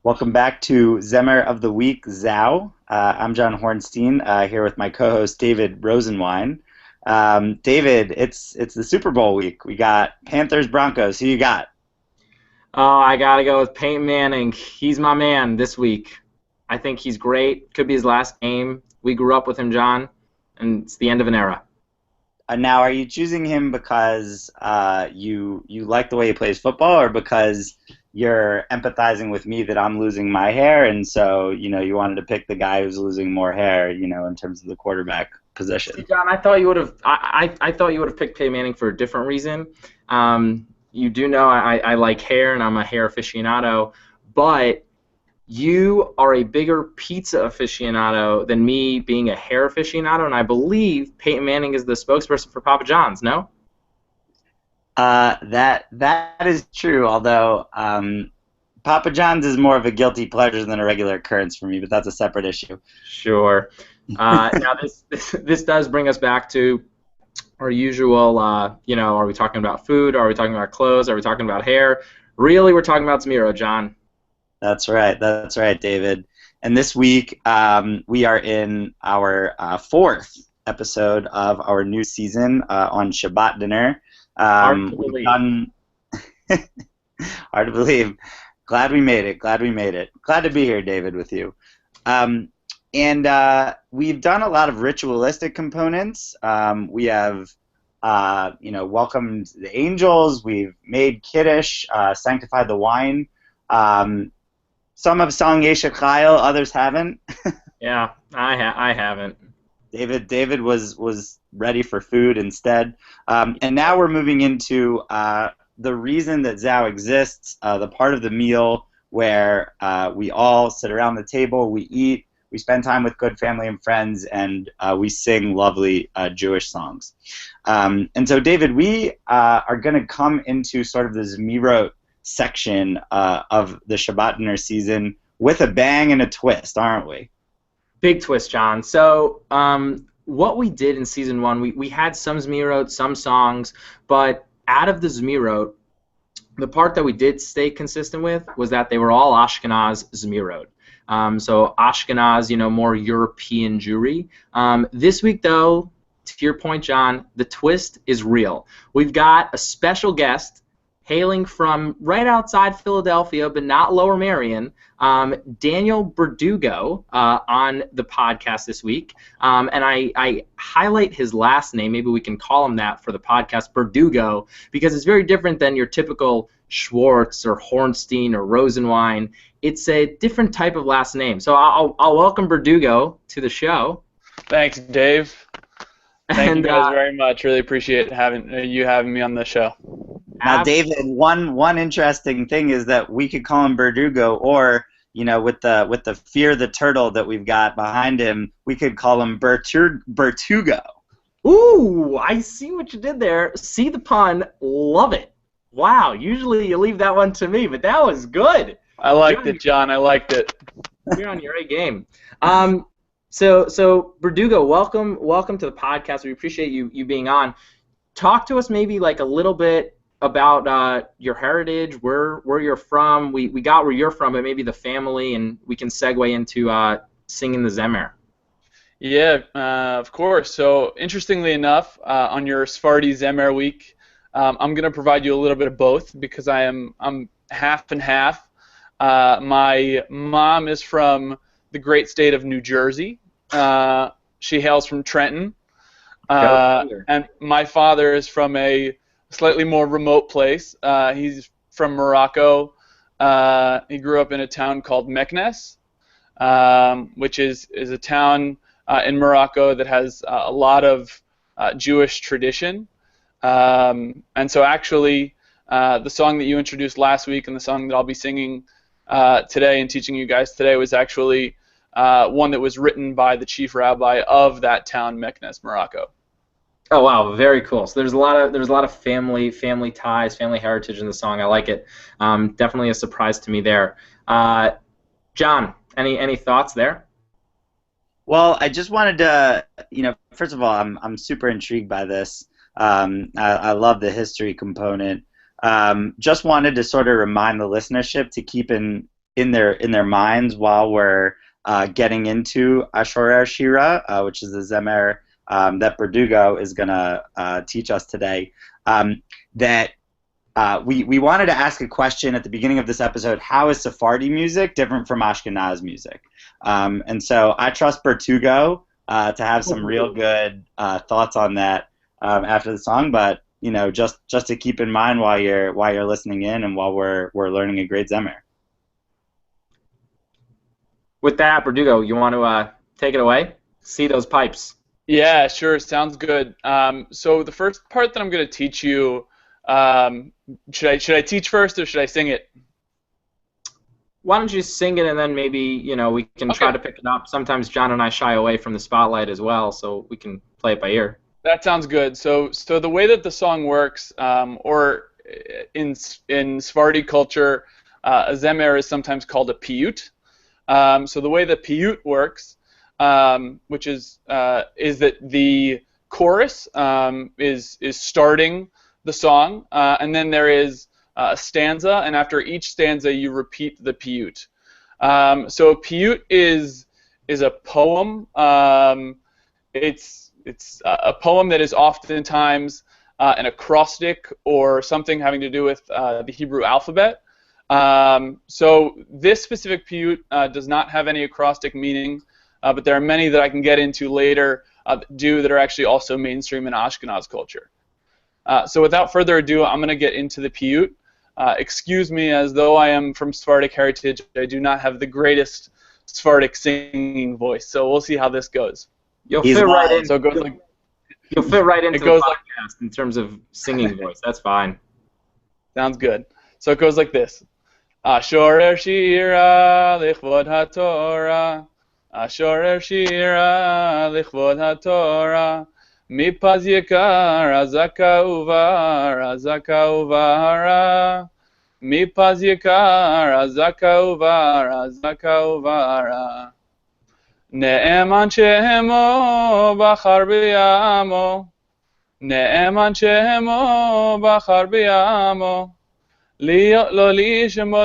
Welcome back to Zemer of the Week, Zhao. I'm John Hornstein, here with my co-host David Rosenwine. David, it's the Super Bowl week. We got Panthers Broncos. Who you got? Oh, I gotta go with Peyton Manning. He's my man this week. I think he's great. Could be his last game. We grew up with him, John, and it's the end of an era. Now, are you choosing him because you like the way he plays football, or because you're empathizing with me that I'm losing my hair, and so you wanted to pick the guy who's losing more hair, in terms of the quarterback See, position? John, I thought you would have. I thought you would have picked Peyton Manning for a different reason. You do know I like hair, and I'm a hair aficionado, but you are a bigger pizza aficionado than me being a hair aficionado, and I believe Peyton Manning is the spokesperson for Papa John's, no? That is true. Although Papa John's is more of a guilty pleasure than a regular occurrence for me, but that's a separate issue. Sure. Now this does bring us back to our usual, are we talking about food? Are we talking about clothes? Are we talking about hair? Really, we're talking about Zemiro, John. That's right. That's right, David. And this week we are in our fourth episode of our new season on Shabbat dinner. Hard to We've believe. done hard to believe. Glad we made it. Glad we made it. Glad to be here, David, with you. And we've done a lot of ritualistic components. We have, welcomed the angels. We've made kiddush, sanctified the wine. Some have sung Yesha Chayil, others haven't. Yeah, I haven't. David was ready for food instead. And now we're moving into the reason that Zhao exists, the part of the meal where we all sit around the table, we eat, we spend time with good family and friends, and we sing lovely Jewish songs. And so, David, we are going to come into sort of the Zemirot section of the Shabbat dinner season with a bang and a twist, aren't we? Big twist, John. So what we did in season one, we had some Zemirot, some songs, but out of the Zemirot, the part that we did stay consistent with was that they were all Ashkenaz Zemirot. So Ashkenaz, more European Jewry. This week, though, to your point, John, the twist is real. We've got a special guest hailing from right outside Philadelphia, but not Lower Merion, Daniel Berdugo on the podcast this week. And I highlight his last name, maybe we can call him that for the podcast, Berdugo, because it's very different than your typical Schwartz or Hornstein or Rosenwine. It's a different type of last name. So I'll welcome Berdugo to the show. Thanks, Dave. Thank you guys very much. Really appreciate having me on the show. Now, David, one interesting thing is that we could call him Berdugo, or with the Fear the Turtle that we've got behind him, we could call him Bertugo. Ooh, I see what you did there. See the pun, love it. Wow, usually you leave that one to me, but that was good. I liked it, John. I liked it. You're on your A game. So Berdugo, welcome to the podcast. We appreciate you being on. Talk to us maybe like a little bit about your heritage, where you're from. We got where you're from, but maybe the family, and we can segue into singing the Zemer. Yeah, of course. So interestingly enough, on your Sephardi Zemer week, I'm going to provide you a little bit of both because I'm half and half. My mom is from the great state of New Jersey. She hails from Trenton. And my father is from a slightly more remote place. He's from Morocco. He grew up in a town called Meknes, which is a town in Morocco that has a lot of Jewish tradition. And so actually, the song that you introduced last week and the song that I'll be singing today and teaching you guys today was actually one that was written by the chief rabbi of that town, Meknes, Morocco. Oh wow, very cool. So there's a lot of family ties, family heritage in the song. I like it. Definitely a surprise to me there. John, any thoughts there? Well, I just wanted to, first of all, I'm super intrigued by this. I love the history component. Just wanted to sort of remind the listenership to keep in in their minds while we're getting into Ashorer Shira, which is the Zemer that Verdugo is going to teach us today. That we wanted to ask a question at the beginning of this episode: how is Sephardi music different from Ashkenaz music? And so I trust Verdugo to have some real good thoughts on that after the song. But just to keep in mind while you're listening in and while we're learning a great Zemer. With that, Verdugo, you want to take it away? See those pipes. Yeah, sure. Sounds good. So the first part that I'm going to teach you, should I teach first or should I sing it? Why don't you sing it and then maybe we can try to pick it up. Sometimes John and I shy away from the spotlight as well, so we can play it by ear. That sounds good. So the way that the song works, or in Sephardi culture, a Zemer is sometimes called a piyut. So the way the piyut works, which is that the chorus is starting the song, and then there is a stanza, and after each stanza you repeat the piyut. So a piyut is a poem. It's a poem that is oftentimes an acrostic or something having to do with the Hebrew alphabet. So this specific piyut does not have any acrostic meaning, but there are many that I can get into later that are actually also mainstream in Ashkenaz culture. So without further ado, I'm going to get into the piyut. Excuse me, as though I am from Sephardic heritage, I do not have the greatest Sephardic singing voice, so we'll see how this goes. You'll fit right in. So it goes like, you'll fit right into it goes the podcast in terms of singing voice. That's fine. Sounds good. So it goes like this. Ashorer Shira lichvod haTorah, Ashorer Shira lichvod haTorah, mipaz yikar azaka uvara, mipaz yikar azaka uvara. Ne'eman shemo bachar b'yamo, Ne'eman shemo bachar b'yamo, Liot lo li shemo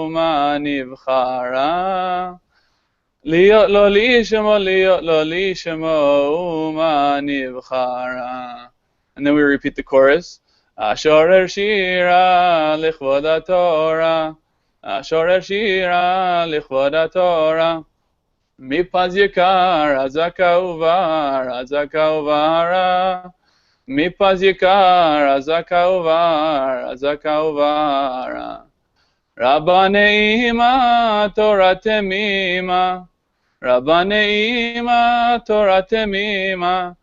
uma nivchara. Liot lo li shemo uma nivchara. And then we repeat the chorus. Ashorer Shira lichvod haTorah, Ashorer Shira lichvod haTorah, mipaz yikar azaka uvara, mipaz yikar azaka uvara. Rabbanei ima Torah temima, Rabbanei ima Torah temima,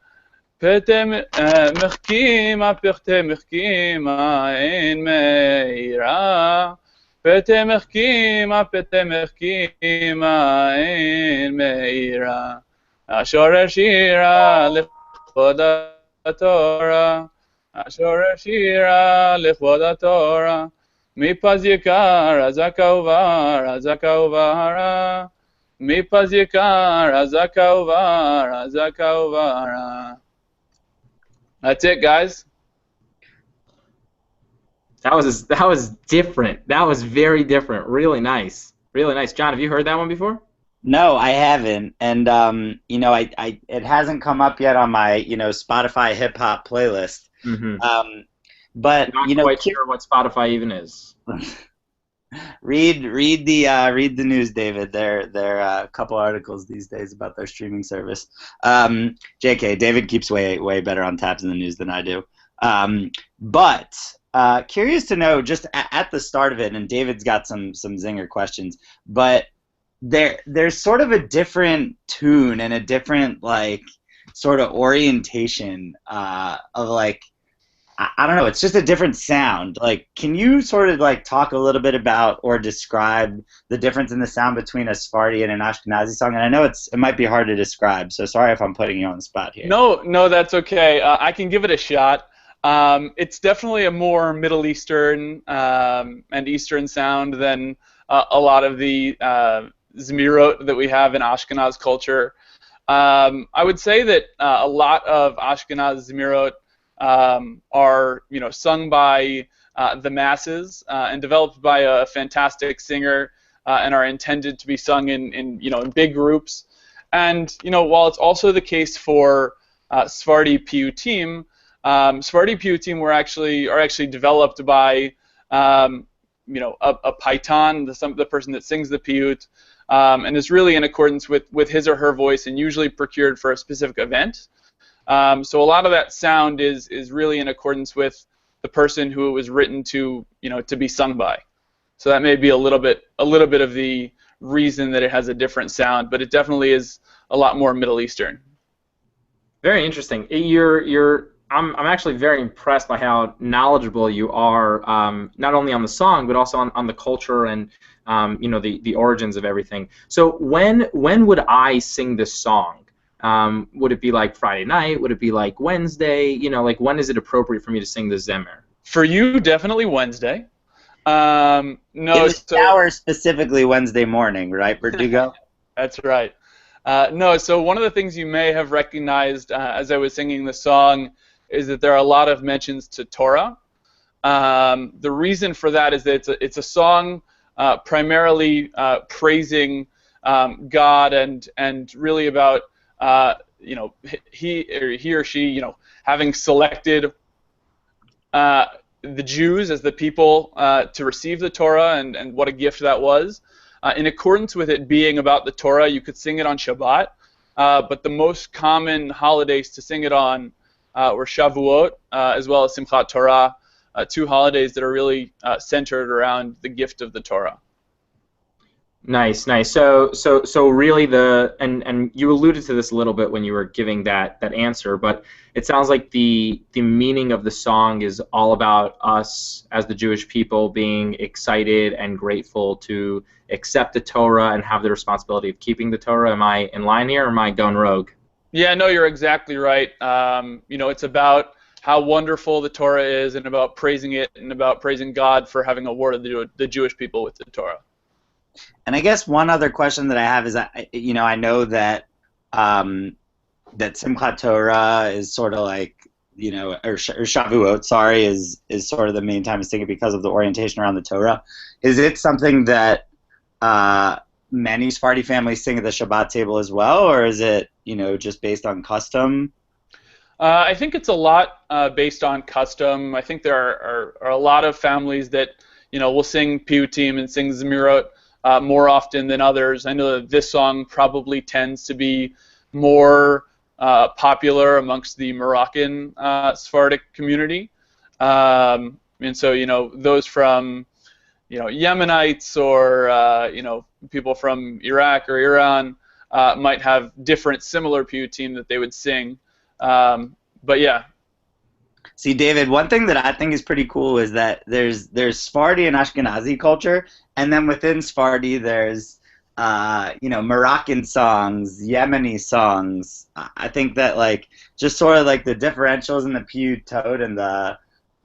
Pete mechkima ein meira, Pete mechkima ein meira. Ashorer Shira lichvod haTorah, Ashorer Shira lichvod haTorah, mipaz yikar azaka uvara, mipaz yikar azaka uvara. That's it, guys. That was different. That was very different. Really nice. Really nice. John, have you heard that one before? No, I haven't, and it hasn't come up yet on my Spotify hip hop playlist. Mm-hmm. But Not quite sure what Spotify even is. read the news, David. There are a couple articles these days about their streaming service. JK, David keeps way better on tabs in the news than I do. But curious to know, just at the start of it, and David's got some zinger questions, but there's sort of a different tune and a different sort of orientation of I don't know, it's just a different sound. Can you sort of talk a little bit about or describe the difference in the sound between a Sephardi and an Ashkenazi song? And I know it might be hard to describe, so sorry if I'm putting you on the spot here. No, that's okay. I can give it a shot. It's definitely a more Middle Eastern and Eastern sound than a lot of the Zemirot that we have in Ashkenaz culture. I would say that a lot of Ashkenaz Zemirot are sung by the masses, and developed by a fantastic singer, and are intended to be sung in big groups. And while it's also the case for Sephardi piyutim, Sephardi piyutim are actually developed by a paitan, the person that sings the piyut, and is really in accordance with his or her voice, and usually procured for a specific event. So a lot of that sound is really in accordance with the person who it was written to be sung by. So that may be a little bit of the reason that it has a different sound, but it definitely is a lot more Middle Eastern. Very interesting. I'm actually very impressed by how knowledgeable you are, not only on the song but also on the culture and the origins of everything. So when would I sing this song? Would it be like Friday night? Would it be like Wednesday? Like when is it appropriate for me to sing the Zemer? For you, definitely Wednesday. No, in the shower, specifically Wednesday morning, right, Verdugo? That's right. No, so one of the things you may have recognized as I was singing the song is that there are a lot of mentions to Torah. The reason for that is that it's a song primarily praising God and really about he or she having selected the Jews as the people to receive the Torah, and what a gift that was. In accordance with it being about the Torah, you could sing it on Shabbat, but the most common holidays to sing it on were Shavuot, as well as Simchat Torah, two holidays that are really centered around the gift of the Torah. Nice. So really and you alluded to this a little bit when you were giving that answer, but it sounds like the meaning of the song is all about us as the Jewish people being excited and grateful to accept the Torah and have the responsibility of keeping the Torah. Am I in line here, or am I going rogue? Yeah, no, you're exactly right. It's about how wonderful the Torah is, and about praising it, and about praising God for having awarded the Jewish people with the Torah. And I guess one other question that I have is, I know that that Simchat Torah is sort of like, or Shavuot, sorry, is sort of the main time to sing it because of the orientation around the Torah. Is it something that many Sephardi families sing at the Shabbat table as well, or is it, just based on custom? I think it's a lot based on custom. I think there are a lot of families that will sing piyutim and sing zemirot more often than others. I know that this song probably tends to be more popular amongst the Moroccan Sephardic community, and so those from Yemenites or people from Iraq or Iran might have different similar piyutim that they would sing. But yeah. See, David, one thing that I think is pretty cool is that there's Sephardi and Ashkenazi culture, and then within Sephardi there's Moroccan songs, Yemeni songs. I think that just sort of the differentials in the piyutot and the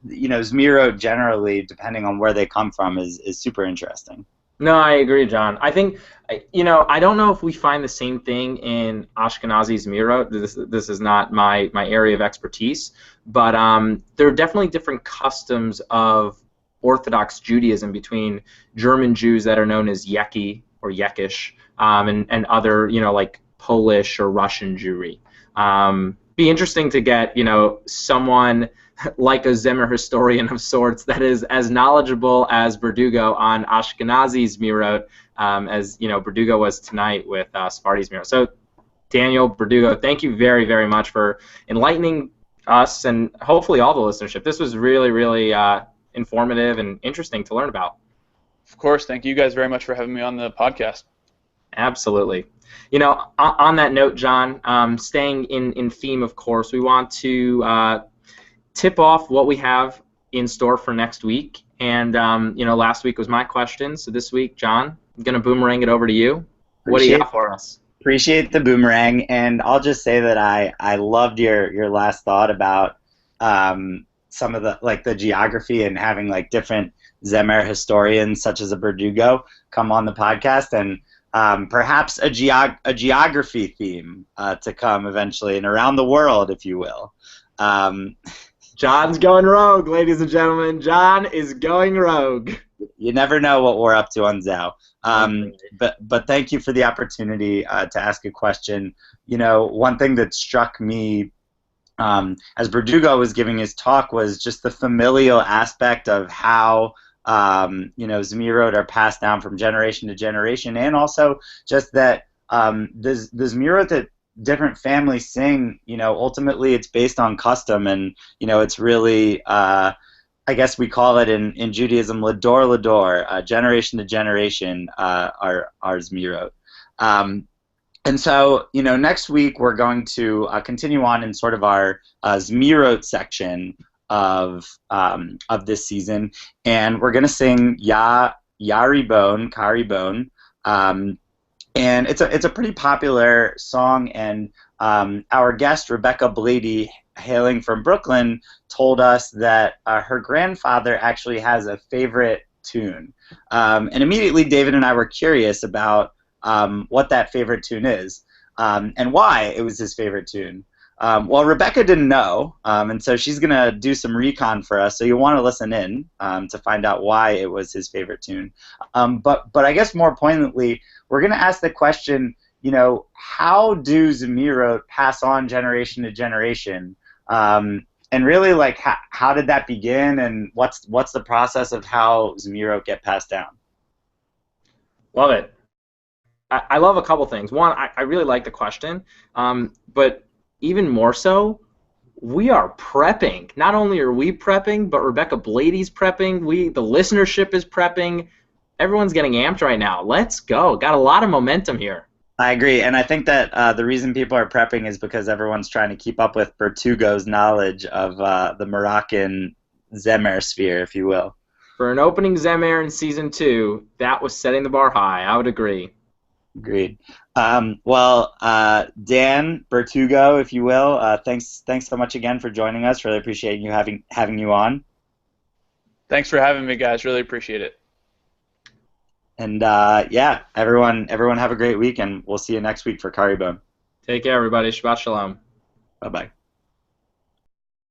Zmirot generally, depending on where they come from, is super interesting. No, I agree, John. I think, I don't know if we find the same thing in Ashkenazi Zemirot. This is not my area of expertise, but there are definitely different customs of Orthodox Judaism between German Jews that are known as Yeki or Yekish, and other, like Polish or Russian Jewry. Be interesting to get, someone like a Zemer historian of sorts that is as knowledgeable as Verdugo on Ashkenazi Zemirot as Verdugo was tonight with Sephardi Zemirot. So, Daniel, Verdugo, thank you very, very much for enlightening us and hopefully all the listenership. This was really, really informative and interesting to learn about. Of course, thank you guys very much for having me on the podcast. Absolutely. On that note, John, staying in theme, of course, we want to tip off what we have in store for next week. And last week was my question, so this week, John, I'm gonna boomerang it over to you. What do you got for us? Appreciate the boomerang, and I'll just say that I loved your last thought about some of the geography and having different Zemer historians such as a Verdugo come on the podcast, and perhaps a geography theme to come eventually, and around the world, if you will. John's going rogue, ladies and gentlemen. John is going rogue. You never know what we're up to on Zao. But thank you for the opportunity to ask a question. One thing that struck me as Verdugo was giving his talk was just the familial aspect of how Zemerot are passed down from generation to generation, and also just that the Zemerot that different families sing, ultimately it's based on custom, and it's really I guess we call it in Judaism lador lador, generation to generation, are Zemerot. And so, next week we're going to continue on in sort of our Zemerot section of this season, and we're going to sing Yaribon, Karibon, and it's a pretty popular song. And our guest Rebecca Blady, hailing from Brooklyn, told us that her grandfather actually has a favorite tune, and immediately David and I were curious about what that favorite tune is, and why it was his favorite tune. Well, Rebecca didn't know, and so she's going to do some recon for us, so you'll want to listen in to find out why it was his favorite tune. But I guess more poignantly, we're going to ask the question, how do Zemerot pass on generation to generation? And really, like, how did that begin, and what's the process of how Zemerot get passed down? Love it. I love a couple things. One, I really like the question, but even more so, we are prepping. Not only are we prepping, but Rebecca Blady's prepping. The listenership is prepping. Everyone's getting amped right now. Let's go. Got a lot of momentum here. I agree, and I think that the reason people are prepping is because everyone's trying to keep up with Verdugo's knowledge of the Moroccan Zemer sphere, if you will. For an opening Zemer in Season 2, that was setting the bar high. I would agree. Agreed. Well, Dan, Verdugo, if you will, thanks so much again for joining us. Really appreciate you having you on. Thanks for having me, guys. Really appreciate it. And yeah, everyone have a great week, and we'll see you next week for Karibon. Take care, everybody. Shabbat shalom. Bye-bye.